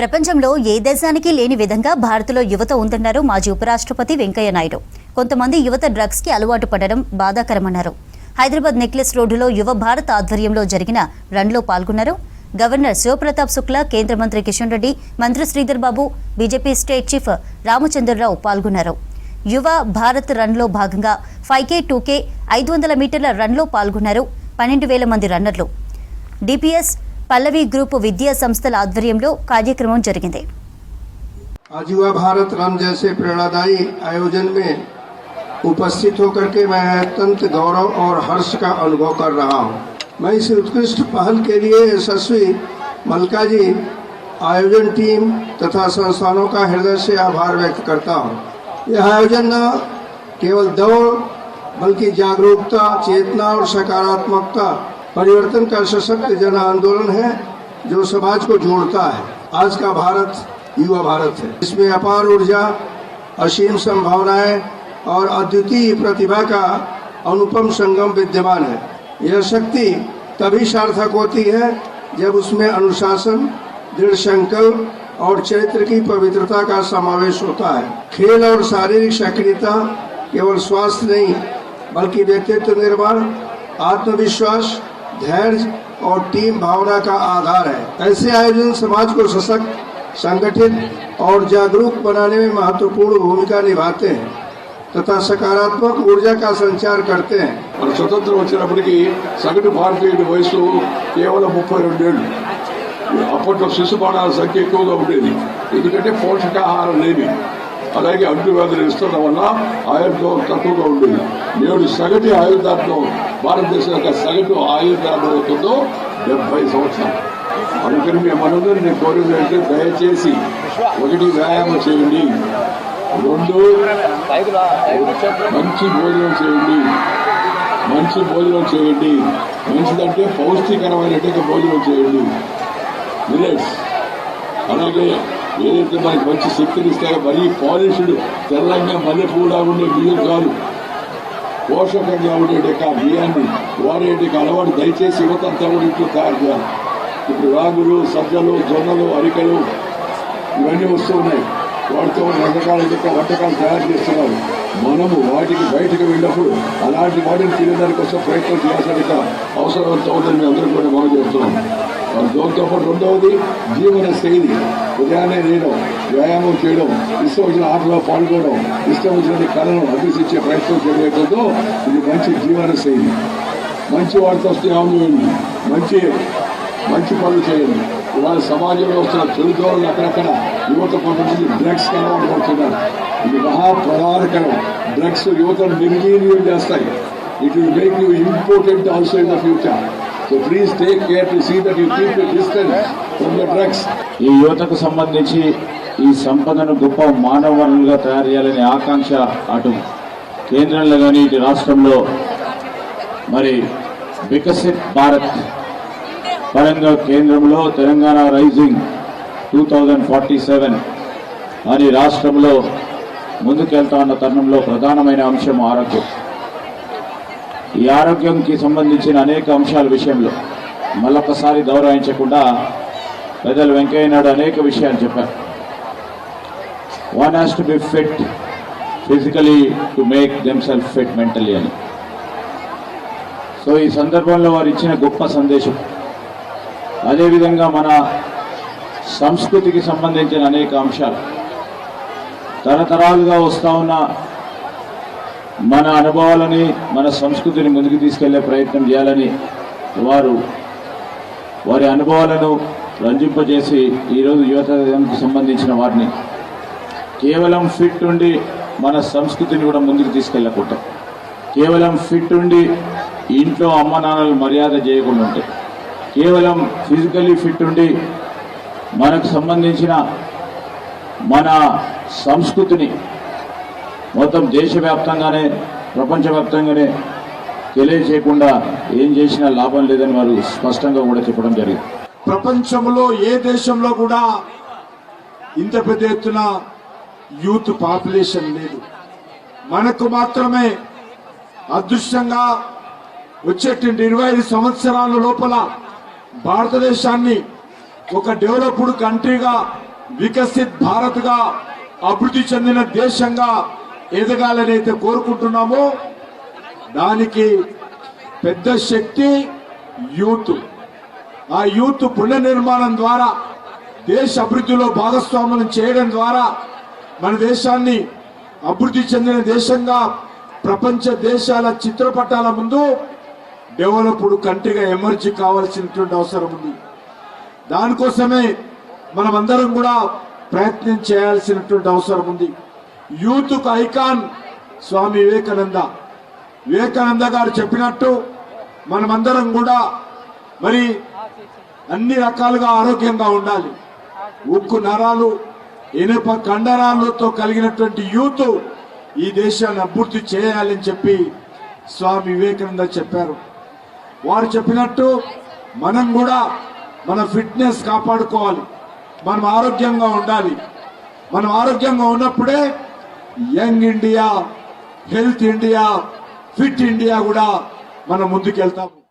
ప్రపంచంలో ఏ దేశానికి లేని విధంగా భారత్లో యువత ఉందన్నారు మాజీ ఉపరాష్ట్రపతి వెంకయ్య నాయుడు. కొంతమంది యువత డ్రగ్స్ కి అలవాటు పడడం బాధాకరమన్నారు. హైదరాబాద్ నెక్లెస్ రోడ్డులో యువ భారత్ ఆధ్వర్యంలో జరిగిన రన్లో పాల్గొన్నారు. గవర్నర్ శివప్రతాప్ శుక్లా, కేంద్ర మంత్రి కిషన్ రెడ్డి, మంత్రి Sridhar Babu, BJP state chief Ramachandra Rao పాల్గొన్నారు. యువ భారత్ రన్లో భాగంగా 5K, 2K, 500 మీటర్ల రన్లో పాల్గొన్నారు 12,000 మంది రన్నర్లు. డిపిఎస్ పల్లవి ग्रुप विद्या संस्थल आध्वर्यंलो कार्यक्रम जरिगिंदे. आज युवा भारत रन जैसे प्रेरणादायी आयोजन में उपस्थित होकर के मैं अत्यंत गौरव और हर्ष का अनुभव कर रहा हूं। मैं इस उत्कृष्ट पहल के लिए यशस्वी मलका जी, आयोजन टीम तथा संस्थानों का हृदय से आभार व्यक्त करता हूं। यह आयोजन न केवल दौड़ बल्कि जागरूकता, चेतना और सकारात्मकता परिवर्तन का सशक्त जन आंदोलन है जो समाज को जोड़ता है। आज का भारत युवा भारत है। इसमें अपार ऊर्जा, असीम संभावनाएं और अद्वितीय प्रतिभा का अनुपम संगम विद्यमान है। यह शक्ति तभी सार्थक होती है जब उसमें अनुशासन, दृढ़ संकल्प और चरित्र की पवित्रता का समावेश होता है। खेल और शारीरिक सक्रियता केवल स्वास्थ्य नहीं बल्कि व्यक्तित्व निर्माण, आत्मविश्वास, धैर्य और टीम भावना का आधार है। ऐसे आयोजन समाज को सशक्त, संगठित और जागरूक बनाने में महत्वपूर्ण भूमिका निभाते हैं तथा सकारात्मक ऊर्जा का संचार करते हैं। మన స్వతంత్రం వచ్చినప్పటికీ సగటు భారతీయుడి వయసు కేవలం 32 ఏళ్ళు. అప్పట్లో శిశుపానాల సంఖ్య ఎక్కువగా ఉండేది, ఎందుకంటే పోషకాహారం లేని, అలాగే అంటువ్యాధులు ఇస్తున్న వల్ల ఆయుర్దాయం తక్కువగా ఉండేది. నేడు సగటు ఆయుర్దాయం, భారతదేశం యొక్క సగటు ఆయుర్దాయం అవుతుందో 70 సంవత్సరాలు. అందుకని మనందరూ నేను కోరేది అంటే దయచేసి 1 వ్యాయామం చేయండి, 2 మంచి భోజనం చేయండి. మంచిదంటే పౌష్టికరమైనటువంటి భోజనం చేయండి. మిల్లెట్స్, అలాగే ఏదైతే మనకి మంచి శక్తిని ఇస్తాయో మరీ పాలిష్డ్ తెల్లంగా మల్లెపూలా ఉండే బియ్యం కాదు, పోషకంగా ఉండే బియ్యాన్ని వాడేటి అలవాటు దయచేసి యువతంతా కూడా ఇంట్లో తయారు చేయాలి. ఇప్పుడు రాగులు, సజ్జలు, జొన్నలు, అరికలు ఇవన్నీ వస్తూ ఉన్నాయి. వాటితో రకరకాల వంటకాలు తయారు చేస్తున్నారు. మనము వాటికి బయటకు వెళ్ళినప్పుడు అలాంటి వాటిని తినేదానికోసం ప్రయత్నం చేయాల్సిన అవసరం ఉందని మేము అందరూ కూడా మనం చేస్తున్నాం. దాంతో పాటు రెండవది జీవన శైలి. ఉదయాన్నే నేను వ్యాయామం చేయడం, ఇష్టం వచ్చిన ఆటలో పాల్గొనడం, ఇష్టం వచ్చిన కళను అభ్యసించే ప్రయత్నం చేయడంతో ఇది మంచి జీవన శైలి. మంచి వాటితో స్నేహం చేయండి, మంచి పనులు చేయండి. ఇవాళ సమాజంలో వస్తున్న చెడుదోళ్ళు అక్కడక్కడ యువత కొంతమంది డ్రగ్స్ అలవాటు పడుతున్నారు. ఇది మహాప్రధానకరం. డ్రగ్స్ యువతను నిర్వీర్యం చేస్తాయి. It will make you important also in the future. So please take care to see that you keep a distance from the drugs. ఈ యువతకు సంబంధించి ఈ సంపదను గొప్ప మానవ వనరులుగా తయారు చేయాలనే ఆకాంక్ష అటు కేంద్రంలో కానీ ఇటు రాష్ట్రంలో మరి వికసిత్ భారత్ పరంగా కేంద్రంలో తెలంగాణ రైజింగ్ 2047 అని రాష్ట్రంలో ముందుకెళ్తా ఉన్న తరుణంలో ప్రధానమైన అంశం ఆరోగ్యం. ఈ ఆరోగ్యంకి సంబంధించిన అనేక అంశాల విషయంలో మళ్ళొకసారి గౌరవించకుండా పెద్దలు వెంకయ్య నాయుడు అనేక విషయాలు చెప్పారు. One has to be fit physically to make themself fit mentally అని. సో ఈ సందర్భంలో వారు ఇచ్చిన గొప్ప సందేశం. అదేవిధంగా మన సంస్కృతికి సంబంధించిన అనేక అంశాలు, తరతరాలుగా వస్తూ ఉన్న మన అనుభవాలని, మన సంస్కృతిని ముందుకు తీసుకెళ్లే ప్రయత్నం చేయాలని వారి అనుభవాలను రంజింపజేసి ఈరోజు యువతకు సంబంధించిన వారిని కేవలం ఫిట్ ఉండి మన సంస్కృతిని కూడా ముందుకు తీసుకెళ్ళకుండా, కేవలం ఫిట్ ఉండి ఇంట్లో అమ్మ నాన్నలు మర్యాద చేయకుండా ఉంటే, కేవలం ఫిజికలీ ఫిట్ ఉండి మనకు సంబంధించిన మన సంస్కృతిని మొత్తం దేశవ్యాప్తంగానే ప్రపంచవ్యాప్తంగానే తెలియజేయకుండా ఏం చేసినా లాభం లేదని వారు స్పష్టంగా కూడా చెప్పడం జరిగింది. ప్రపంచంలో ఏ దేశంలో కూడా ఇంత పెద్ద ఎత్తున యూత్ పాపులేషన్ లేదు. మనకు మాత్రమే అదృష్టంగా వచ్చేటువంటి 25 సంవత్సరాల లోపల భారతదేశాన్ని ఒక డెవలప్డ్ కంట్రీగా వికసిత్ భారత్ గా అభివృద్ధి చెందిన దేశంగా ఎదగాలని అయితే కోరుకుంటున్నామో దానికి పెద్ద శక్తి యూత్. ఆ యూత్ పునర్నిర్మాణం ద్వారా దేశ అభివృద్ధిలో భాగస్వామ్యం చేయడం ద్వారా మన దేశాన్ని అభివృద్ధి చెందిన దేశంగా ప్రపంచ దేశాల చిత్రపటాల ముందు డెవలప్డ్ కంట్రీగా ఎమర్జీ కావాల్సినటువంటి అవసరం ఉంది. దానికోసమే మనమందరం కూడా ప్రయత్నం చేయాల్సినటువంటి అవసరం ఉంది. యూత్ కు ఐకాన్ స్వామి వివేకానంద గారు చెప్పినట్టు మనమందరం కూడా మరి అన్ని రకాలుగా ఆరోగ్యంగా ఉండాలి. ఉక్కు నరాలు, ఇనుప కండరాలతో కలిగినటువంటి యూత్ ఈ దేశాన్ని అభివృద్ధి చేయాలని చెప్పి స్వామి వివేకానంద చెప్పారు. వారు చెప్పినట్టు మనం కూడా మన ఫిట్నెస్ కాపాడుకోవాలి, మనం ఆరోగ్యంగా ఉండాలి. మనం ఆరోగ్యంగా ఉన్నప్పుడే young India, health India, fit India కూడా మనం ముందుకెళ్తాము.